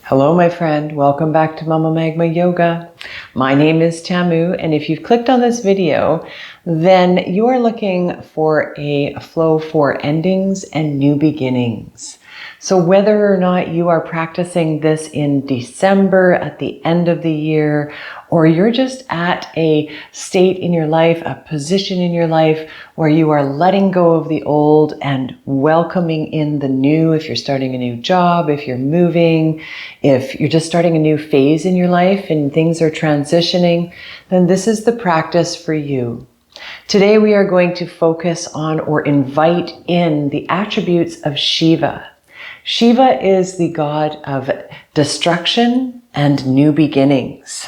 Hello, my friend. Welcome back to Mama Magma Yoga. My name is Tamu, and if you've clicked on this video, then you are looking for a flow for endings and new beginnings. So whether or not you are practicing this in December at the end of the year, or you're just at a state in your life, a position in your life where you are letting go of the old and welcoming in the new, if you're starting a new job, if you're moving, if you're just starting a new phase in your life and things are transitioning, then this is the practice for you. Today we are going to focus on or invite in the attributes of Shiva. Shiva is the god of destruction and new beginnings.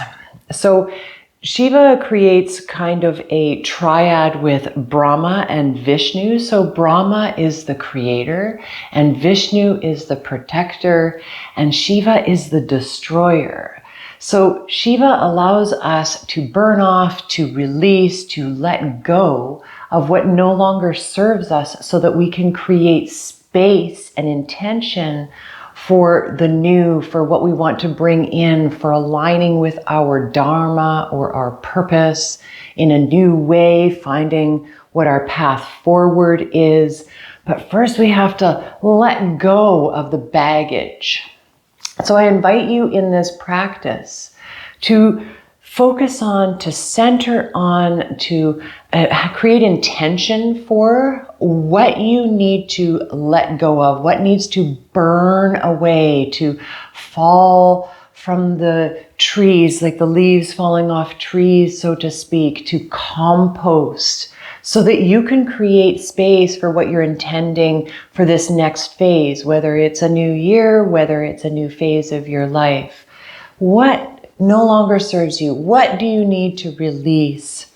So Shiva creates kind of a triad with Brahma and Vishnu. So Brahma is the creator, and Vishnu is the protector, and Shiva is the destroyer. So Shiva allows us to burn off, to release, to let go of what no longer serves us so that we can create space and intention for the new, for what we want to bring in, for aligning with our dharma or our purpose in a new way, finding what our path forward is. But first we have to let go of the baggage. So I invite you in this practice to focus on, to center on, to create intention for what you need to let go of, what needs to burn away, to fall from the trees, like the leaves falling off trees, so to speak, to compost, so that you can create space for what you're intending for this next phase, whether it's a new year, whether it's a new phase of your life. What no longer serves you? What do you need to release?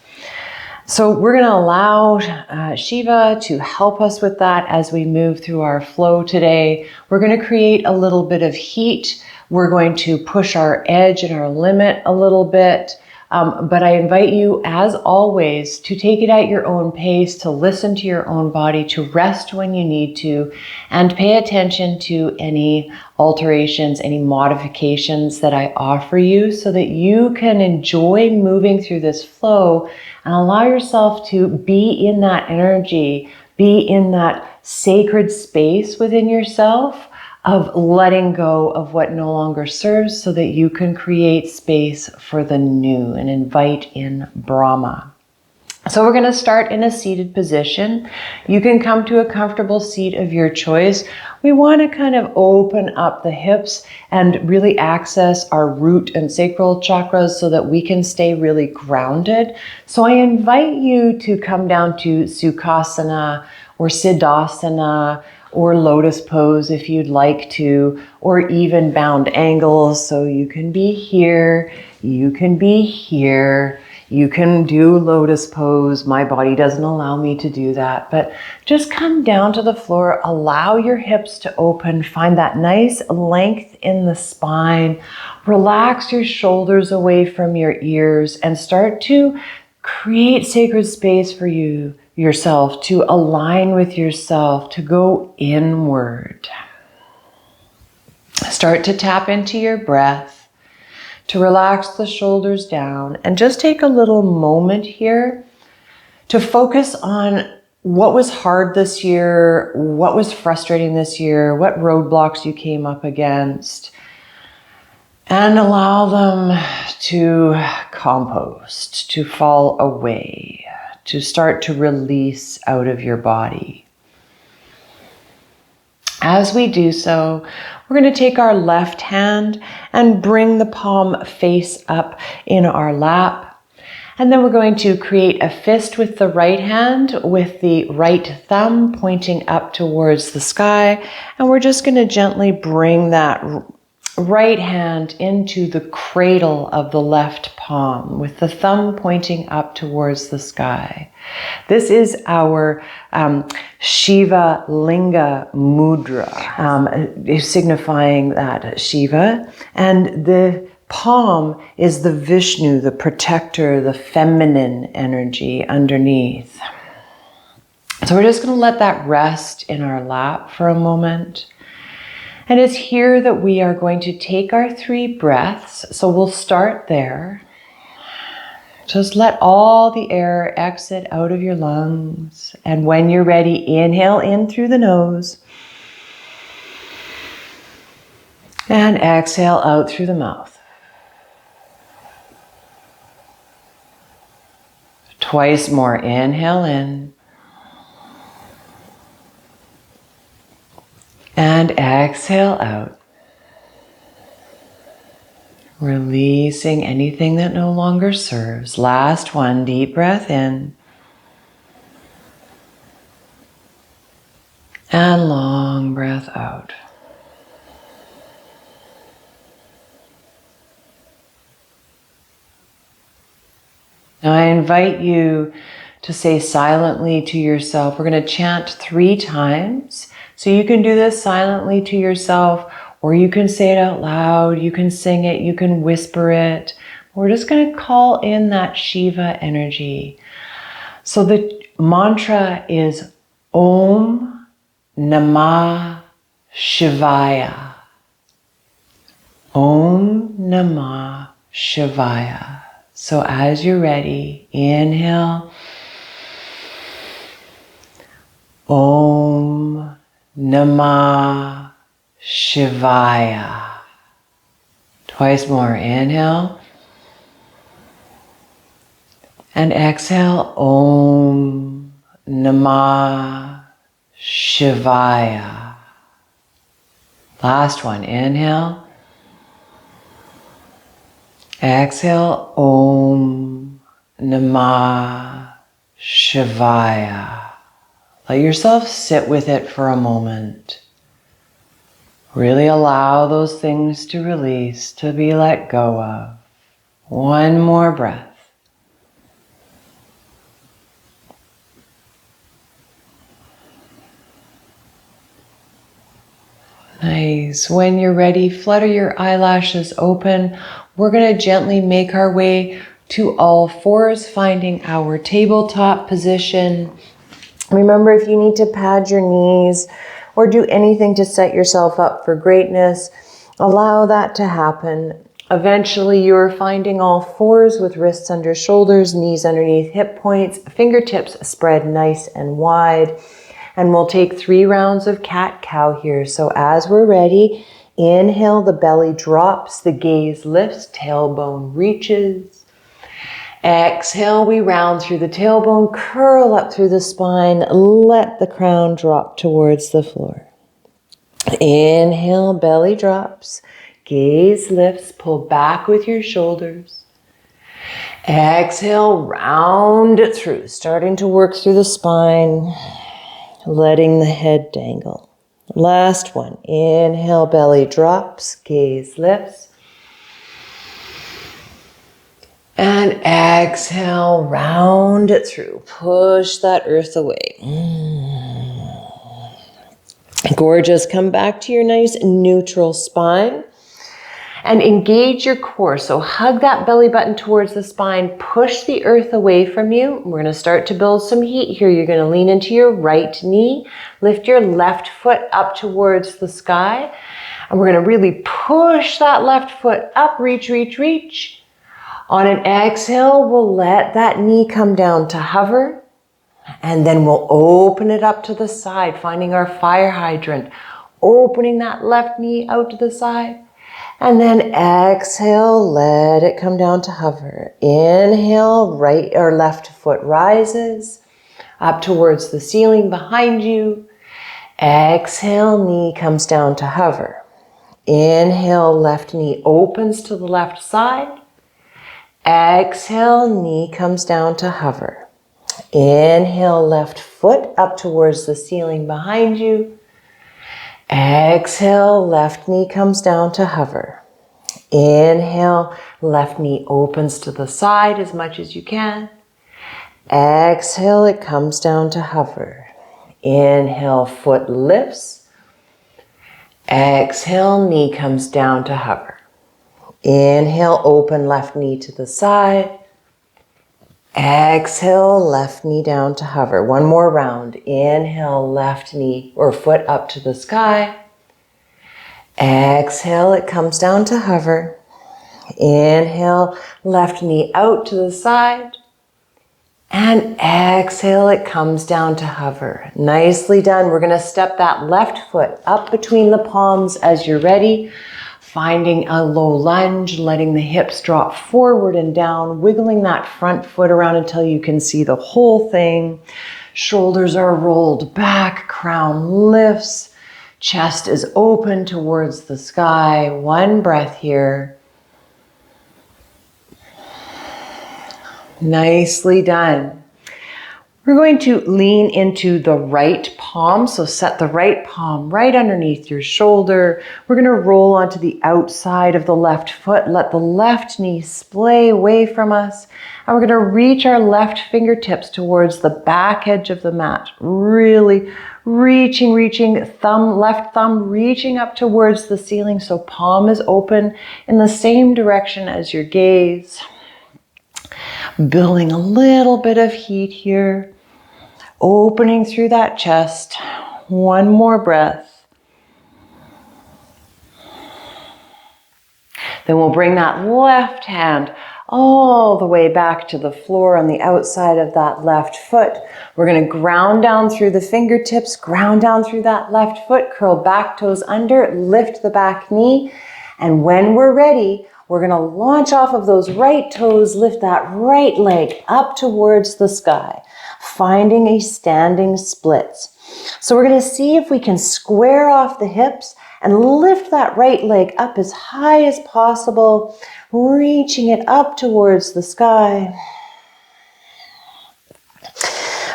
So we're going to allow Shiva to help us with that as we move through our flow today. We're going to create a little bit of heat. We're going to push our edge and our limit a little bit. But I invite you, as always, to take it at your own pace, to listen to your own body, to rest when you need to, and pay attention to any alterations, any modifications that I offer you so that you can enjoy moving through this flow and allow yourself to be in that energy, be in that sacred space within yourself of letting go of what no longer serves so that you can create space for the new and invite in Brahma. So we're going to start in a seated position. You can come to a comfortable seat of your choice. We want to kind of open up the hips and really access our root and sacral chakras so that we can stay really grounded. So I invite you to come down to Sukhasana or Siddhasana, or lotus pose if you'd like to, or even bound angles. So you can be here, you can be here, you can do lotus pose. My body doesn't allow me to do that, but just come down to the floor, allow your hips to open, find that nice length in the spine, relax your shoulders away from your ears, and start to create sacred space for yourself, to align with yourself, to go inward. Start to tap into your breath, to relax the shoulders down, and just take a little moment here to focus on what was hard this year, what was frustrating this year, what roadblocks you came up against, and allow them to compost, to fall away, to start to release out of your body. As we do so, we're going to take our left hand and bring the palm face up in our lap. And then we're going to create a fist with the right hand, with the right thumb pointing up towards the sky. And we're just going to gently bring that right hand into the cradle of the left palm with the thumb pointing up towards the sky. This is our Shiva Linga Mudra, signifying that Shiva. And the palm is the Vishnu, the protector, the feminine energy underneath. So we're just going to let that rest in our lap for a moment. And it's here that we are going to take our 3 breaths. So we'll start there. Just let all the air exit out of your lungs. And when you're ready, inhale in through the nose. And exhale out through the mouth. Twice more. Inhale in. And exhale out. Releasing anything that no longer serves. Last one, deep breath in. And long breath out. Now I invite you to say silently to yourself. We're going to chant 3 times. So you can do this silently to yourself, or you can say it out loud, you can sing it, you can whisper it. We're just going to call in that Shiva energy. So the mantra is Om Namah Shivaya. Om Namah Shivaya. So as you're ready, inhale. Om Namah Shivaya. Twice more. Inhale. And exhale. Om Namah Shivaya. Last one. Inhale. Exhale. Om Namah Shivaya. Let yourself sit with it for a moment. Really allow those things to release, to be let go of. One more breath. Nice. When you're ready, flutter your eyelashes open. We're going to gently make our way to all fours, finding our tabletop position. Remember, if you need to pad your knees or do anything to set yourself up for greatness, allow that to happen. Eventually, you're finding all fours with wrists under shoulders, knees underneath hip points, fingertips spread nice and wide. And we'll take 3 rounds of cat-cow here. So as we're ready, inhale, the belly drops, the gaze lifts, tailbone reaches. Exhale, we round through the tailbone, curl up through the spine, let the crown drop towards the floor. Inhale, belly drops, gaze lifts, pull back with your shoulders. Exhale, round it through, starting to work through the spine, letting the head dangle. Last one, inhale, belly drops, gaze lifts. And exhale, round it through. Push that earth away. Gorgeous. Come back to your nice neutral spine and engage your core. So hug that belly button towards the spine. Push the earth away from you. We're going to start to build some heat here. You're going to lean into your right knee. Lift your left foot up towards the sky. And we're going to really push that left foot up. Reach, reach, reach. On an exhale, we'll let that knee come down to hover, and then we'll open it up to the side, finding our fire hydrant, opening that left knee out to the side, and then exhale, let it come down to hover. Inhale, right or left foot rises up towards the ceiling behind you. Exhale, knee comes down to hover. Inhale, left knee opens to the left side. Exhale, knee comes down to hover. Inhale, left foot up towards the ceiling behind you. Exhale, left knee comes down to hover. Inhale, left knee opens to the side as much as you can. Exhale, it comes down to hover. Inhale, foot lifts. Exhale, knee comes down to hover. Inhale, open left knee to the side. Exhale, left knee down to hover. One more round. Inhale, left knee or foot up to the sky. Exhale, it comes down to hover. Inhale, left knee out to the side. And exhale, it comes down to hover. Nicely done. We're going to step that left foot up between the palms as you're ready. Finding a low lunge, letting the hips drop forward and down, wiggling that front foot around until you can see the whole thing. Shoulders are rolled back, crown lifts, chest is open towards the sky. One breath here. Nicely done. We're going to lean into the right palm. So set the right palm right underneath your shoulder. We're going to roll onto the outside of the left foot. Let the left knee splay away from us. And we're going to reach our left fingertips towards the back edge of the mat. Really reaching, left thumb reaching up towards the ceiling. So palm is open in the same direction as your gaze. Building a little bit of heat here. Opening through that chest. One more breath. Then we'll bring that left hand all the way back to the floor on the outside of that left foot. We're going to ground down through the fingertips, ground down through that left foot, curl back toes under, lift the back knee. And when we're ready, we're going to launch off of those right toes, lift that right leg up towards the sky, finding a standing splits. So we're going to see if we can square off the hips and lift that right leg up as high as possible, reaching it up towards the sky.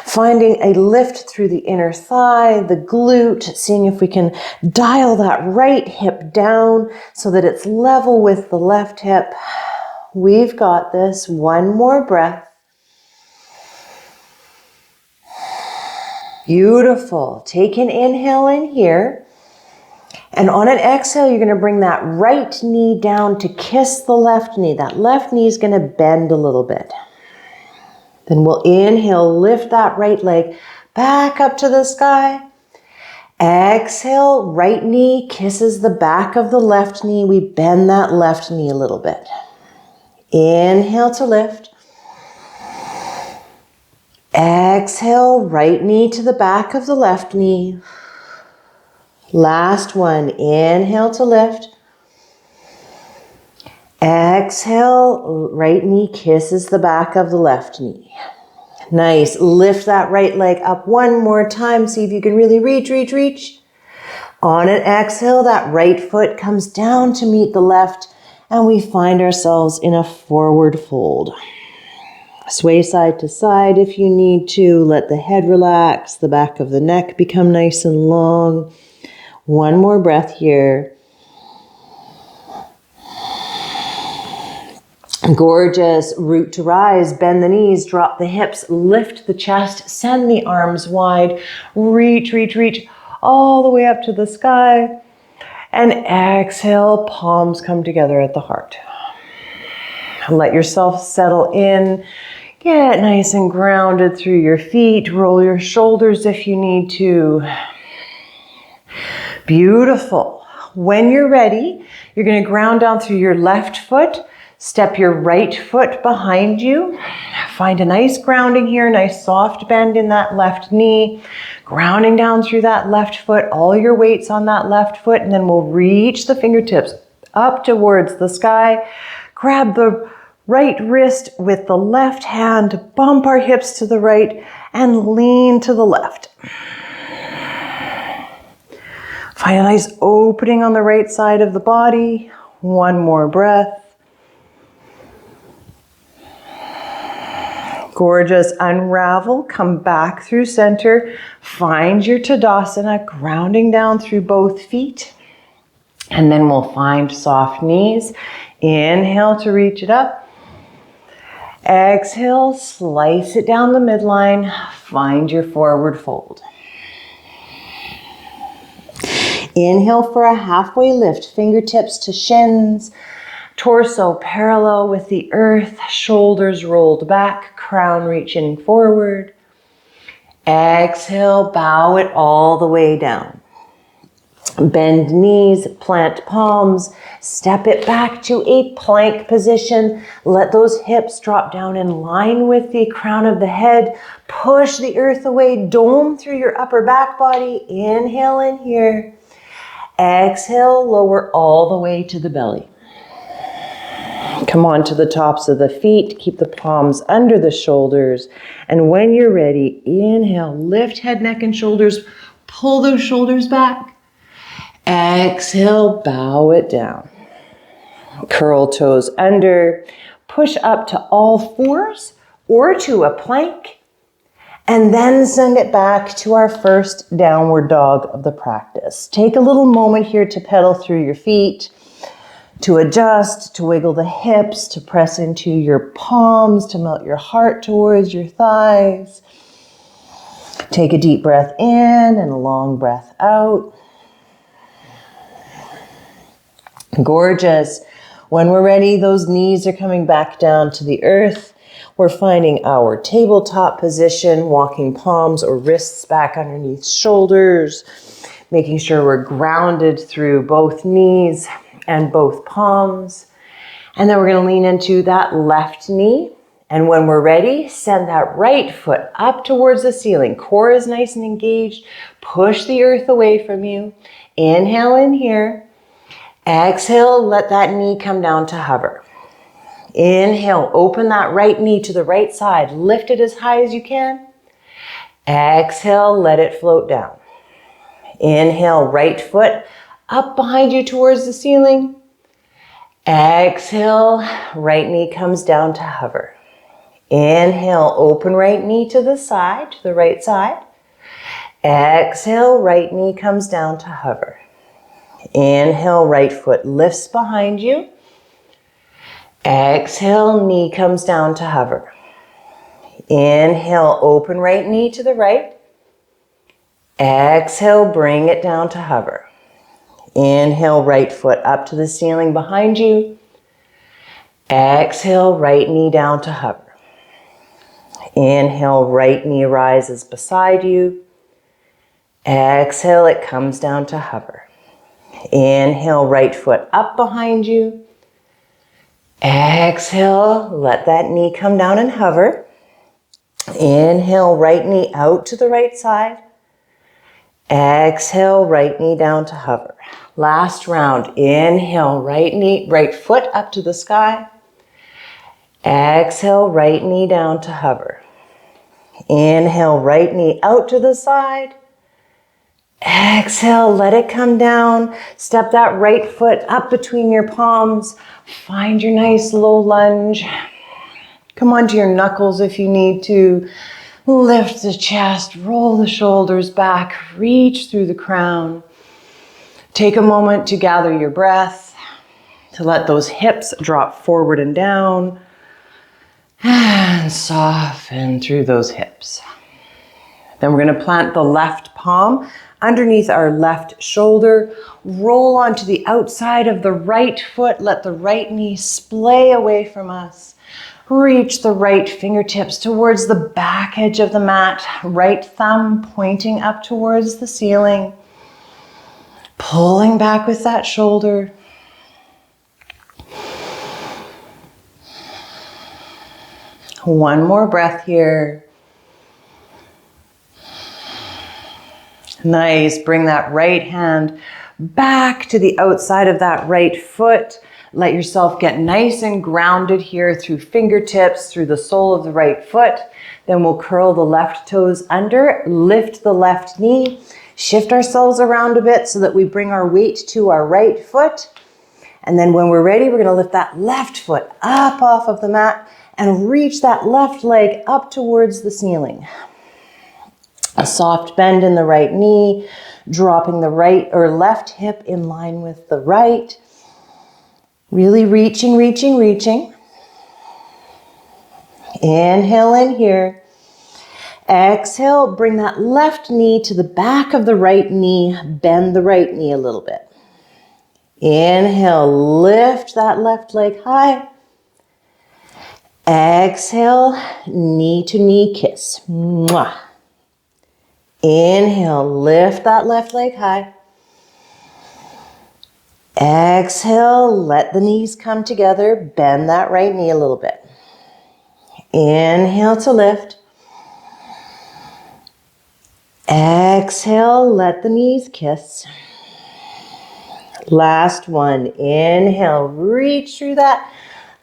Finding a lift through the inner thigh, the glute, seeing if we can dial that right hip down so that it's level with the left hip. We've got this. One more breath. Beautiful. Take an inhale in here. And on an exhale, you're going to bring that right knee down to kiss the left knee. That left knee is going to bend a little bit. Then we'll inhale, lift that right leg back up to the sky. Exhale, right knee kisses the back of the left knee. We bend that left knee a little bit. Inhale to lift. Exhale, right knee to the back of the left knee. Last one, inhale to lift. Exhale, right knee kisses the back of the left knee. Nice. Lift that right leg up one more time. See if you can really reach. On an exhale, that right foot comes down to meet the left, and we find ourselves in a forward fold. Sway side to side if you need to. Let the head relax, the back of the neck become nice and long. One more breath here. Gorgeous. Root to rise. Bend the knees, drop the hips, lift the chest, send the arms wide. Reach all the way up to the sky. And exhale, palms come together at the heart. Let yourself settle in. Get nice and grounded through your feet. Roll your shoulders if you need to. Beautiful. When you're ready, you're going to ground down through your left foot. Step your right foot behind you. Find a nice grounding here, nice soft bend in that left knee. Grounding down through that left foot, all your weight's on that left foot, and then we'll reach the fingertips up towards the sky. Grab the right wrist with the left hand, bump our hips to the right, and lean to the left. Find a nice opening on the right side of the body. One more breath. Gorgeous. Unravel, come back through center. Find your Tadasana, grounding down through both feet. And then we'll find soft knees. Inhale to reach it up. Exhale, slice it down the midline. Find your forward fold. Inhale for a halfway lift, fingertips to shins. Torso parallel with the earth, shoulders rolled back, crown reaching forward. Exhale, bow it all the way down. Bend knees, plant palms, step it back to a plank position. Let those hips drop down in line with the crown of the head. Push the earth away, dome through your upper back body. Inhale in here. Exhale, lower all the way to the belly. Come on to the tops of the feet. Keep the palms under the shoulders. And when you're ready, inhale, lift head, neck, and shoulders. Pull those shoulders back. Exhale, bow it down. Curl toes under. Push up to all fours or to a plank. And then send it back to our first downward dog of the practice. Take a little moment here to pedal through your feet, to adjust, to wiggle the hips, to press into your palms, to melt your heart towards your thighs. Take a deep breath in and a long breath out. Gorgeous. When we're ready, those knees are coming back down to the earth. We're finding our tabletop position, walking palms or wrists back underneath shoulders, making sure we're grounded through both knees and both palms. And then we're going to lean into that left knee. And when we're ready, send that right foot up towards the ceiling. Core is nice and engaged. Push the earth away from you. Inhale in here. Exhale, let that knee come down to hover. Inhale, open that right knee to the right side. Lift it as high as you can. Exhale, let it float down. Inhale, right foot up behind you towards the ceiling. Exhale, right knee comes down to hover. Inhale, open right knee to the side, to the right side. Exhale, right knee comes down to hover. Inhale, right foot lifts behind you. Exhale, knee comes down to hover. Inhale, open right knee to the right. Exhale, bring it down to hover. Inhale, right foot up to the ceiling behind you. Exhale, right knee down to hover. Inhale, right knee rises beside you. Exhale, it comes down to hover. Inhale, right foot up behind you. Exhale, let that knee come down and hover. Inhale, right knee out to the right side. Exhale, right knee down to hover. Last round. Inhale, right foot up to the sky. Exhale, right knee down to hover. Inhale, right knee out to the side. Exhale, let it come down. Step that right foot up between your palms. Find your nice low lunge. Come onto your knuckles if you need to. Lift the chest, roll the shoulders back, reach through the crown. Take a moment to gather your breath, to let those hips drop forward and down, and soften through those hips. Then we're going to plant the left palm underneath our left shoulder. Roll onto the outside of the right foot. Let the right knee splay away from us. Reach the right fingertips towards the back edge of the mat. Right thumb pointing up towards the ceiling. Pulling back with that shoulder. One more breath here. Nice. Bring that right hand back to the outside of that right foot. Let yourself get nice and grounded here through fingertips, through the sole of the right foot. Then we'll curl the left toes under, lift the left knee, shift ourselves around a bit so that we bring our weight to our right foot. And then when we're ready, we're going to lift that left foot up off of the mat and reach that left leg up towards the ceiling. A soft bend in the right knee, dropping the right or left hip in line with the right. Really reaching, reaching, reaching. Inhale in here. Exhale, bring that left knee to the back of the right knee. Bend the right knee a little bit. Inhale, lift that left leg high. Exhale, knee to knee kiss. Mwah. Inhale, lift that left leg high. Exhale, let the knees come together. Bend that right knee a little bit. Inhale to lift. Exhale, let the knees kiss. Last one. Inhale, reach through that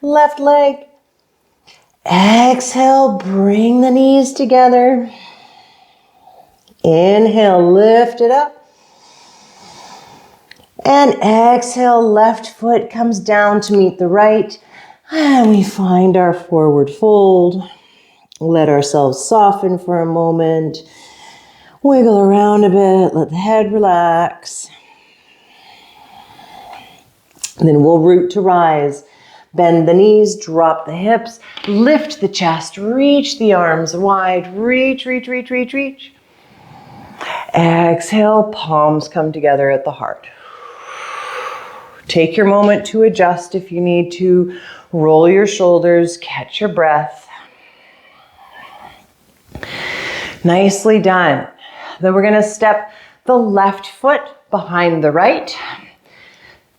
left leg. Exhale, bring the knees together. Inhale, lift it up. And exhale, left foot comes down to meet the right. And we find our forward fold. Let ourselves soften for a moment. Wiggle around a bit, let the head relax. And then we'll root to rise. Bend the knees, drop the hips, lift the chest, reach the arms wide, reach, reach, reach, reach, reach. Exhale, palms come together at the heart. Take your moment to adjust if you need to. Roll your shoulders, catch your breath. Nicely done. Then we're gonna step the left foot behind the right.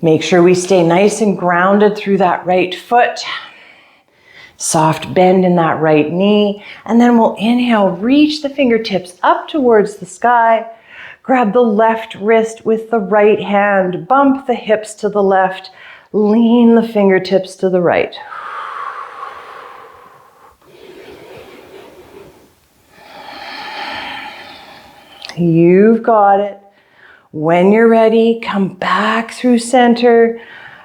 Make sure we stay nice and grounded through that right foot. Soft bend in that right knee. And then we'll inhale, reach the fingertips up towards the sky. Grab the left wrist with the right hand. Bump the hips to the left. Lean the fingertips to the right. You've got it. When you're ready, come back through center.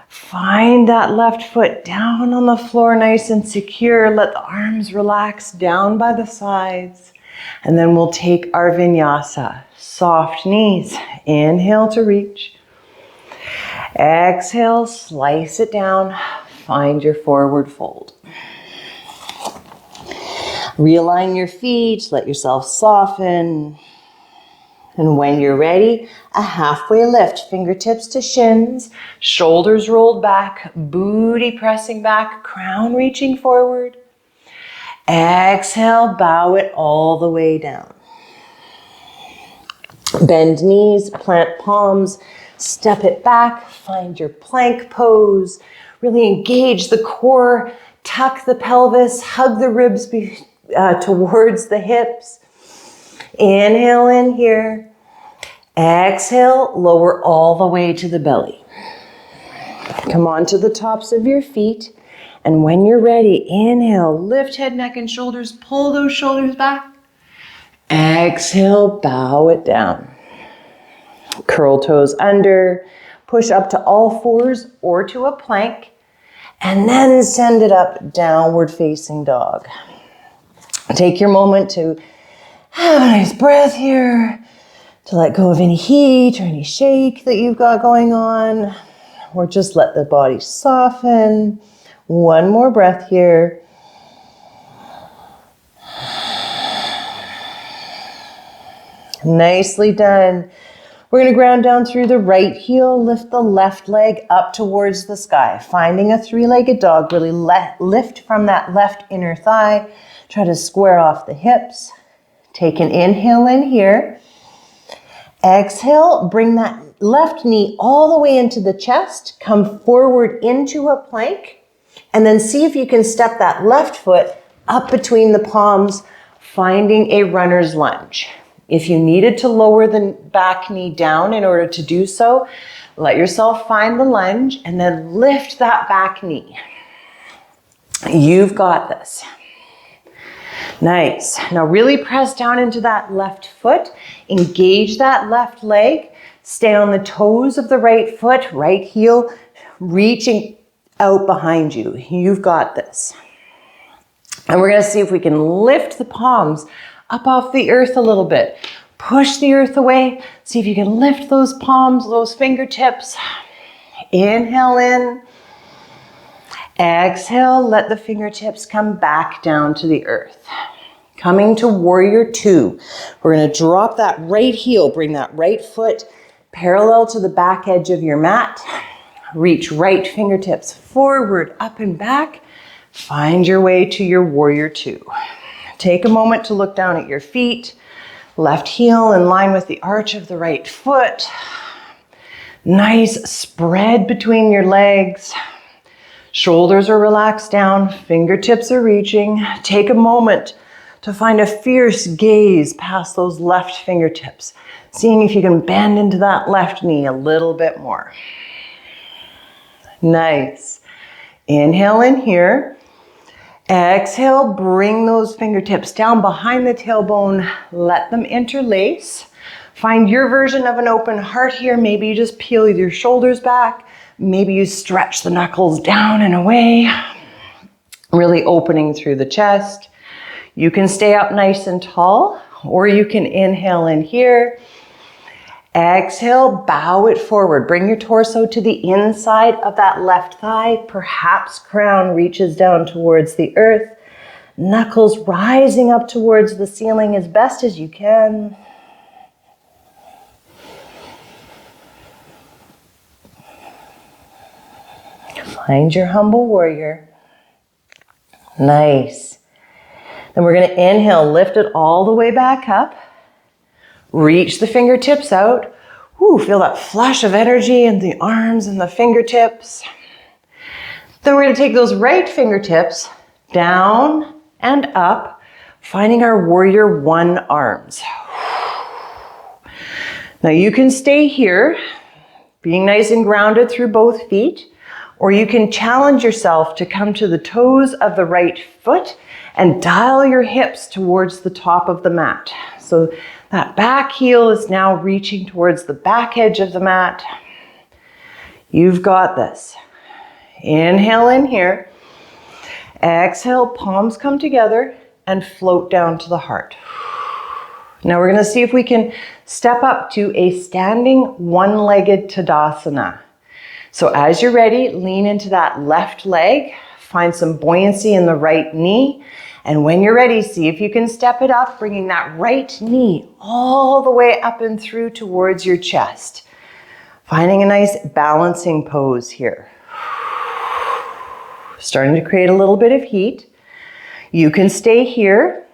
Find that left foot down on the floor, nice and secure. Let the arms relax down by the sides. And then we'll take our vinyasa. Soft knees. Inhale to reach. Exhale, slice it down. Find your forward fold. Realign your feet. Let yourself soften. And when you're ready, a halfway lift, fingertips to shins, shoulders rolled back, booty pressing back, crown reaching forward. Exhale, bow it all the way down. Bend knees, plant palms, step it back, find your plank pose. Really engage the core, tuck the pelvis, hug the ribs towards the hips. Inhale in here. Exhale, lower all the way to the belly. Come on to the tops of your feet. And when you're ready, inhale, lift head, neck, and shoulders. Pull those shoulders back. Exhale, bow it down. Curl toes under. Push up to all fours or to a plank. And then send it up, downward facing dog. Take your moment to have a nice breath here, to let go of any heat or any shake that you've got going on, or just let the body soften. One more breath here. Nicely done. We're going to ground down through the right heel, lift the left leg up towards the sky, finding a three-legged dog. Really lift from that left inner thigh. Try to square off the hips. Take an inhale in here. Exhale, bring that left knee all the way into the chest. Come forward into a plank. And then see if you can step that left foot up between the palms, finding a runner's lunge. If you needed to lower the back knee down in order to do so, let yourself find the lunge and then lift that back knee. You've got this. Nice. Now really press down into that left foot. Engage that left leg. Stay on the toes of the right foot, right heel, reaching out behind you. You've got this. And we're going to see if we can lift the palms up off the earth a little bit. Push the earth away. See if you can lift those palms, those fingertips. Inhale in. Exhale, let the fingertips come back down to the earth. Coming to warrior two. We're going to drop that right heel, bring that right foot parallel to the back edge of your mat. Reach right fingertips forward, up and back. Find your way to your warrior two. Take a moment to look down at your feet. Left heel in line with the arch of the right foot. Nice spread between your legs. Shoulders are relaxed down, fingertips are reaching. Take a moment to find a fierce gaze past those left fingertips, seeing if you can bend into that left knee a little bit more. Nice. Inhale in here. Exhale, bring those fingertips down behind the tailbone. Let them interlace. Find your version of an open heart here. Maybe you just peel your shoulders back. Maybe you stretch the knuckles down and away, really opening through the chest. You can stay up nice and tall, or you can inhale in here. Exhale, bow it forward. Bring your torso to the inside of that left thigh. Perhaps crown reaches down towards the earth. Knuckles rising up towards the ceiling as best as you can. Find your humble warrior. Nice. Then we're going to inhale, lift it all the way back up. Reach the fingertips out. Ooh, feel that flash of energy in the arms and the fingertips. Then we're going to take those right fingertips down and up, finding our warrior one arms. Now you can stay here, being nice and grounded through both feet, or you can challenge yourself to come to the toes of the right foot and dial your hips towards the top of the mat. So that back heel is now reaching towards the back edge of the mat. You've got this. Inhale in here. Exhale, palms come together and float down to the heart. Now we're going to see if we can step up to a standing one-legged Tadasana. So as you're ready, lean into that left leg, find some buoyancy in the right knee, and when you're ready, see if you can step it up, bringing that right knee all the way up and through towards your chest. Finding a nice balancing pose here. Starting to create a little bit of heat. You can stay here,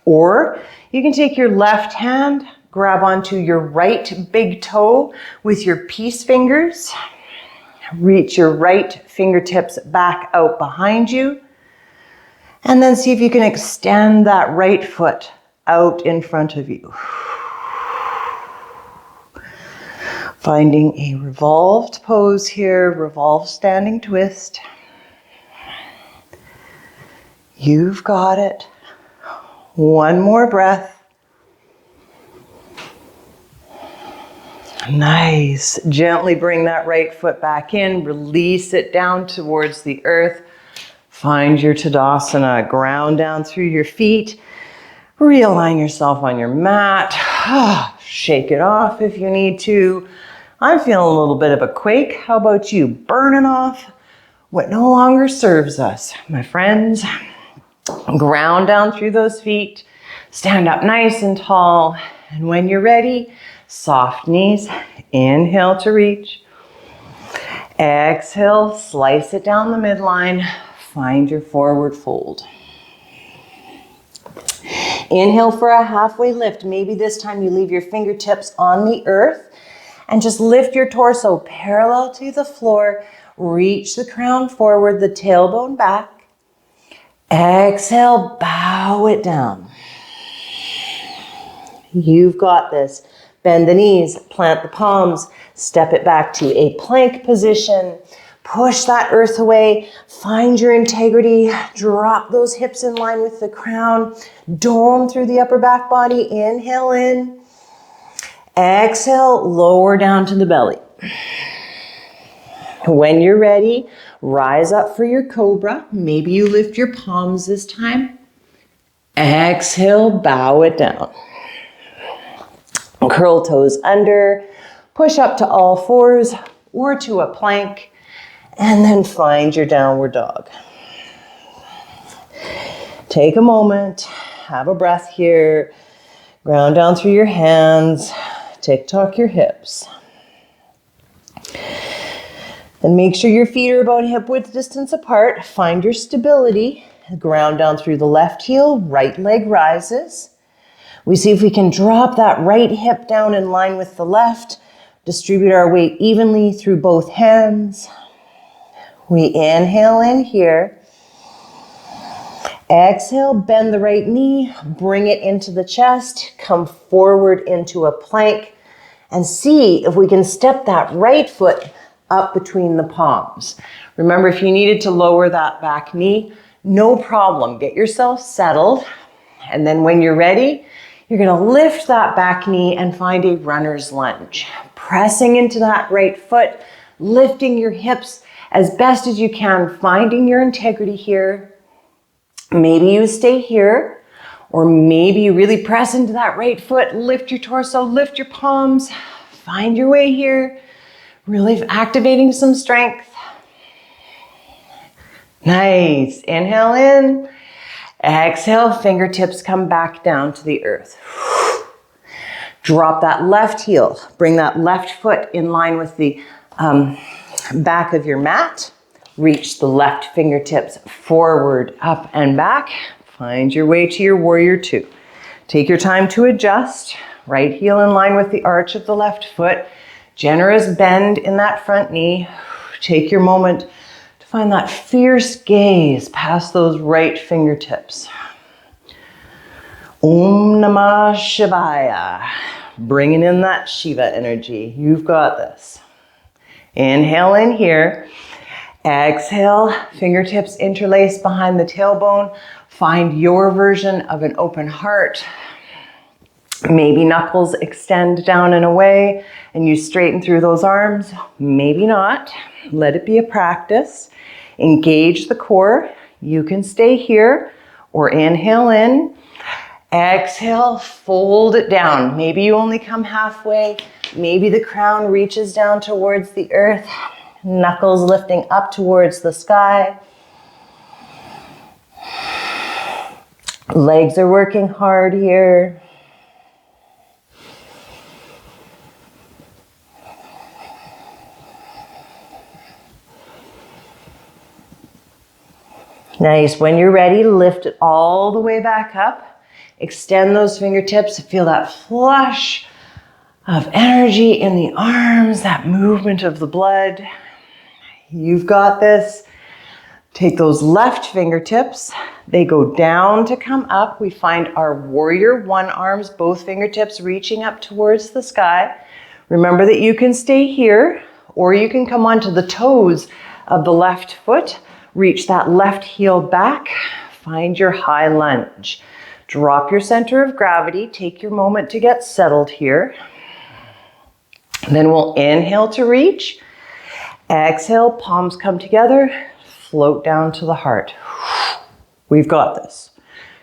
or you can take your left hand, grab onto your right big toe with your peace fingers. Reach your right fingertips back out behind you. And then see if you can extend that right foot out in front of you. Finding a revolved pose here, revolved standing twist. You've got it. One more breath. Nice. Gently bring that right foot back in. Release it down towards the earth. Find your Tadasana. Ground down through your feet. Realign yourself on your mat. Shake it off if you need to. I'm feeling a little bit of a quake. How about you? Burning off what no longer serves us. My friends, ground down through those feet. Stand up nice and tall. And when you're ready, soft knees. Inhale to reach. Exhale, slice it down the midline. Find your forward fold. Inhale for a halfway lift. Maybe this time you leave your fingertips on the earth and just lift your torso parallel to the floor. Reach the crown forward, the tailbone back. Exhale, bow it down. You've got this. Bend the knees, plant the palms, step it back to a plank position. Push that earth away, find your integrity, drop those hips in line with the crown, dome through the upper back body, inhale in, exhale, lower down to the belly. When you're ready, rise up for your cobra. Maybe you lift your palms this time. Exhale, bow it down. Curl toes under, push up to all fours or to a plank. And then find your downward dog. Take a moment, have a breath here. Ground down through your hands, tick-tock your hips. Then make sure your feet are about hip width distance apart. Find your stability. Ground down through the left heel, right leg rises. We see if we can drop that right hip down in line with the left. Distribute our weight evenly through both hands. We inhale in here. Exhale, bend the right knee, bring it into the chest, come forward into a plank, and see if we can step that right foot up between the palms. Remember, if you needed to lower that back knee, no problem. Get yourself settled, and then when you're ready, you're gonna lift that back knee and find a runner's lunge. Pressing into that right foot, lifting your hips as best as you can, finding your integrity here. Maybe you stay here, or maybe you really press into that right foot, lift your torso, lift your palms, find your way here, really activating some strength. Nice. Inhale in, exhale, fingertips come back down to the earth. Drop that left heel, bring that left foot in line with the back of your mat. Reach the left fingertips forward, up and back. Find your way to your warrior two. Take your time to adjust. Right heel in line with the arch of the left foot. Generous bend in that front knee. Take your moment to find that fierce gaze past those right fingertips. Om Namah Shivaya. Bringing in that Shiva energy. You've got this. Inhale in here. Exhale, fingertips interlace behind the tailbone. Find your version of an open heart. Maybe knuckles extend down and away and you straighten through those arms. Maybe not. Let it be a practice. Engage the core. You can stay here or inhale in. Exhale, fold it down. Maybe you only come halfway. Maybe the crown reaches down towards the earth. Knuckles lifting up towards the sky. Legs are working hard here. Nice. When you're ready, lift it all the way back up. Extend those fingertips. Feel that flush of energy in the arms, that movement of the blood. You've got this. Take those left fingertips. They go down to come up. We find our warrior one arms, both fingertips reaching up towards the sky. Remember that you can stay here or you can come onto the toes of the left foot. Reach that left heel back. Find your high lunge. Drop your center of gravity. Take your moment to get settled here. Then we'll inhale to reach. Exhale, palms come together. Float down to the heart. We've got this.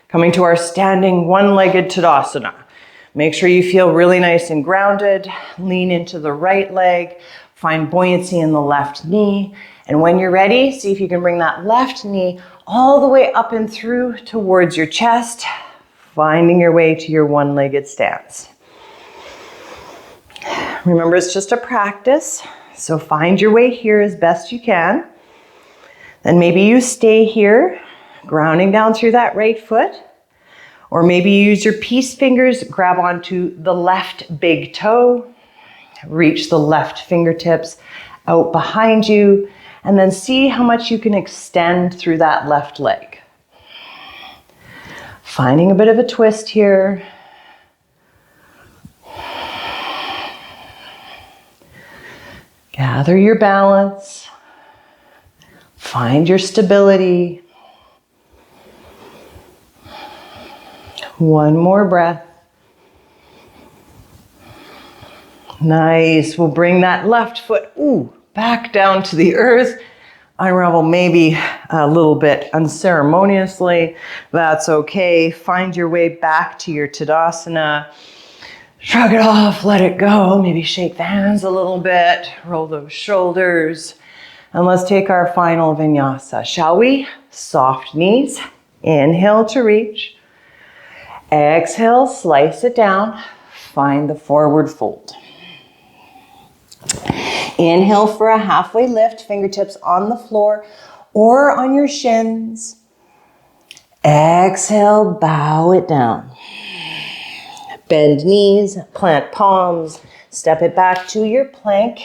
Coming to our standing one-legged Tadasana. Make sure you feel really nice and grounded. Lean into the right leg. Find buoyancy in the left knee. And when you're ready, see if you can bring that left knee all the way up and through towards your chest, finding your way to your one-legged stance. Remember, it's just a practice, so find your way here as best you can. Then maybe you stay here, grounding down through that right foot. Or maybe you use your peace fingers, grab onto the left big toe, reach the left fingertips out behind you, and then see how much you can extend through that left leg. Finding a bit of a twist here. Gather your balance. Find your stability. One more breath. Nice. We'll bring that left foot, back down to the earth. Unravel maybe a little bit unceremoniously. That's okay. Find your way back to your Tadasana. Shrug it off, let it go. Maybe shake the hands a little bit. Roll those shoulders. And let's take our final vinyasa, shall we? Soft knees. Inhale to reach. Exhale, slice it down. Find the forward fold. Inhale for a halfway lift, fingertips on the floor or on your shins. Exhale, bow it down. Bend knees, plant palms, Step it back to your plank.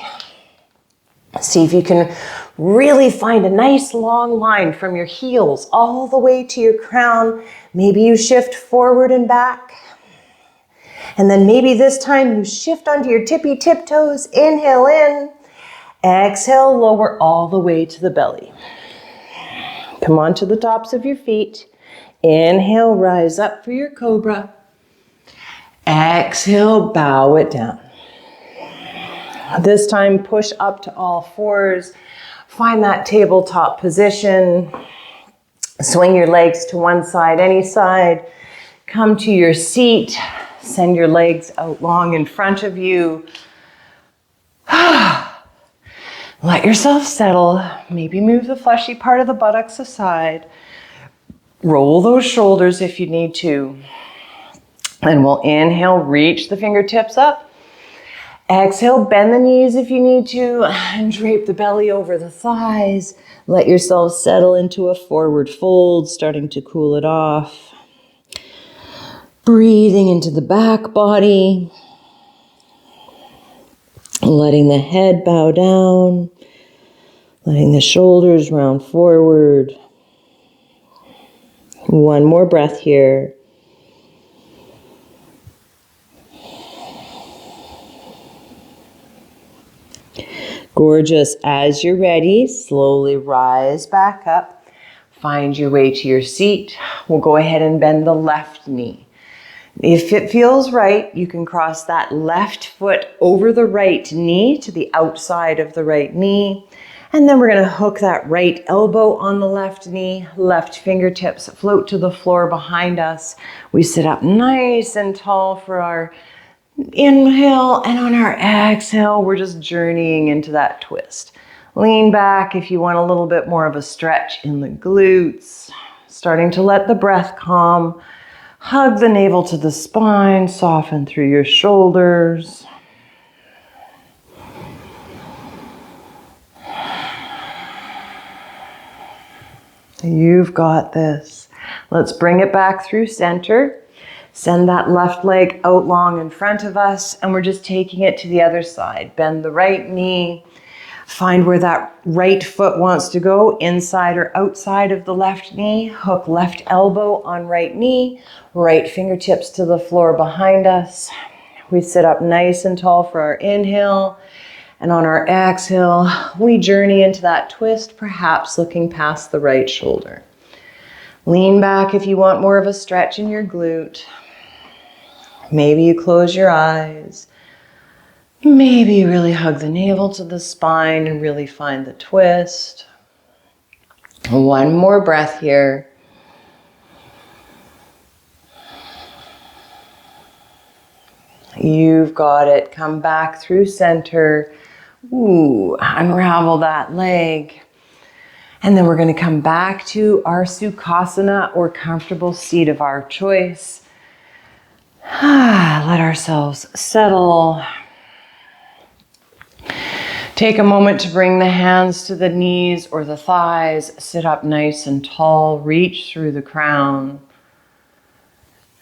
See if you can really find a nice long line from your heels all the way to your crown. Maybe you shift forward and back. And then maybe this time you shift onto your tippy tiptoes. Inhale in. Exhale, lower all the way to the belly. Come on to the tops of your feet. Inhale, rise up for your cobra. Exhale, bow it down. This time, push up to all fours. Find that tabletop position. Swing your legs to one side, any side. Come to your seat. Send your legs out long in front of you. Let yourself settle. Maybe move the fleshy part of the buttocks aside. Roll those shoulders if you need to. And we'll inhale, reach the fingertips up. Exhale, bend the knees if you need to, and drape the belly over the thighs. Let yourself settle into a forward fold, starting to cool it off. Breathing into the back body. Letting the head bow down. Letting the shoulders round forward. One more breath here. Gorgeous. As you're ready, slowly rise back up. Find your way to your seat. We'll go ahead and bend the left knee. If it feels right, you can cross that left foot over the right knee to the outside of the right knee. And then we're going to hook that right elbow on the left knee. Left fingertips float to the floor behind us. We sit up nice and tall for our inhale, and on our exhale, we're just journeying into that twist. Lean back if you want a little bit more of a stretch in the glutes. Starting to let the breath calm. Hug the navel to the spine, soften through your shoulders. You've got this. Let's bring it back through center. Send that left leg out long in front of us, and we're just taking it to the other side. Bend the right knee. Find where that right foot wants to go, inside or outside of the left knee. Hook left elbow on right knee, right fingertips to the floor behind us. We sit up nice and tall for our inhale, and on our exhale, we journey into that twist, perhaps looking past the right shoulder. Lean back if you want more of a stretch in your glute. Maybe you close your eyes. Maybe you really hug the navel to the spine and really find the twist. One more breath here. You've got it. Come back through center. Ooh, unravel that leg. And then we're going to come back to our Sukhasana, or comfortable seat of our choice. Let ourselves settle. Take a moment to bring the hands to the knees or the thighs. Sit up nice and tall. Reach through the crown.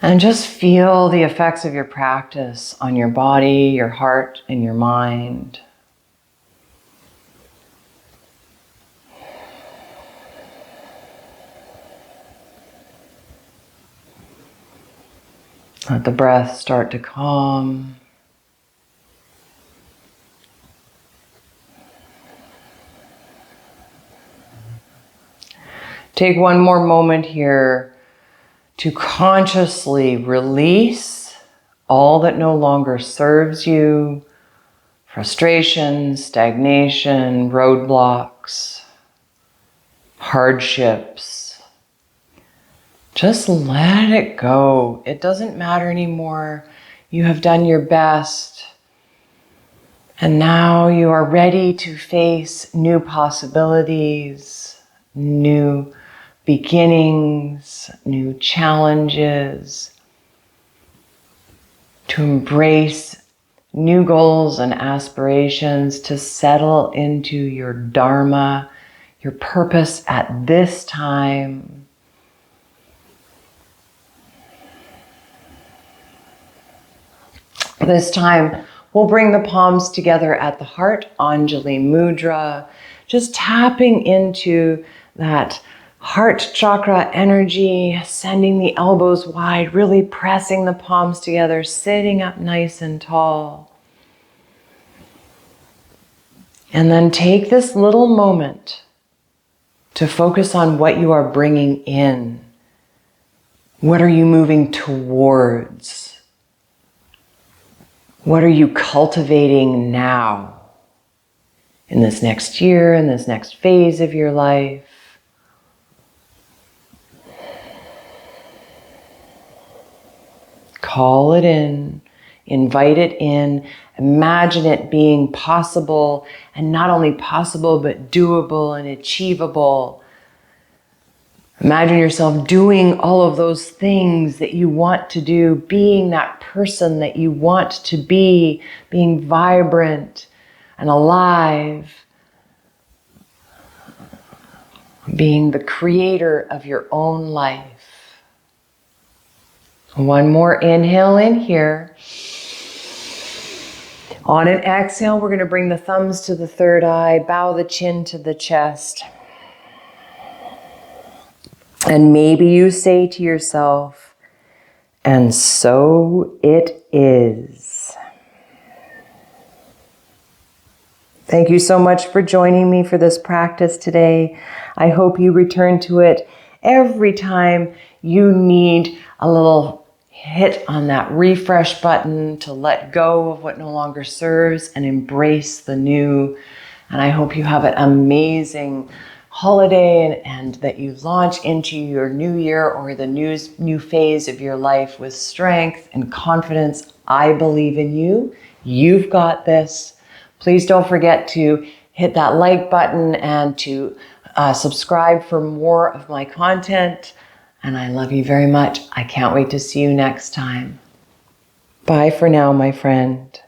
And just feel the effects of your practice on your body, your heart, and your mind. Let the breath start to calm. Take one more moment here to consciously release all that no longer serves you, frustration, stagnation, roadblocks, hardships. Just let it go. It doesn't matter anymore. You have done your best. And now you are ready to face new possibilities, new beginnings, new challenges, to embrace new goals and aspirations, to settle into your dharma, your purpose at this time. This time, We'll bring the palms together at the heart, Anjali Mudra, just tapping into that heart chakra energy, sending the elbows wide, really pressing the palms together, sitting up nice and tall. And then take this little moment to focus on what you are bringing in. What are you moving towards? What are you cultivating now? In this next year, in this next phase of your life? Call it in, invite it in, imagine it being possible, and not only possible, but doable and achievable. Imagine yourself doing all of those things that you want to do, being that person that you want to be, being vibrant and alive, being the creator of your own life. One more inhale in here. On an exhale, we're going to bring the thumbs to the third eye, bow the chin to the chest. And maybe you say to yourself, and so it is. Thank you so much for joining me for this practice today. I hope you return to it every time you need a little hit on that refresh button to let go of what no longer serves and embrace the new. And I hope you have an amazing holiday and that you launch into your new year or the new phase of your life with strength and confidence. I believe in you. You've got this. Please don't forget to hit that like button and to subscribe for more of my content. And I love you very much. I can't wait to see you next time. Bye for now, my friend.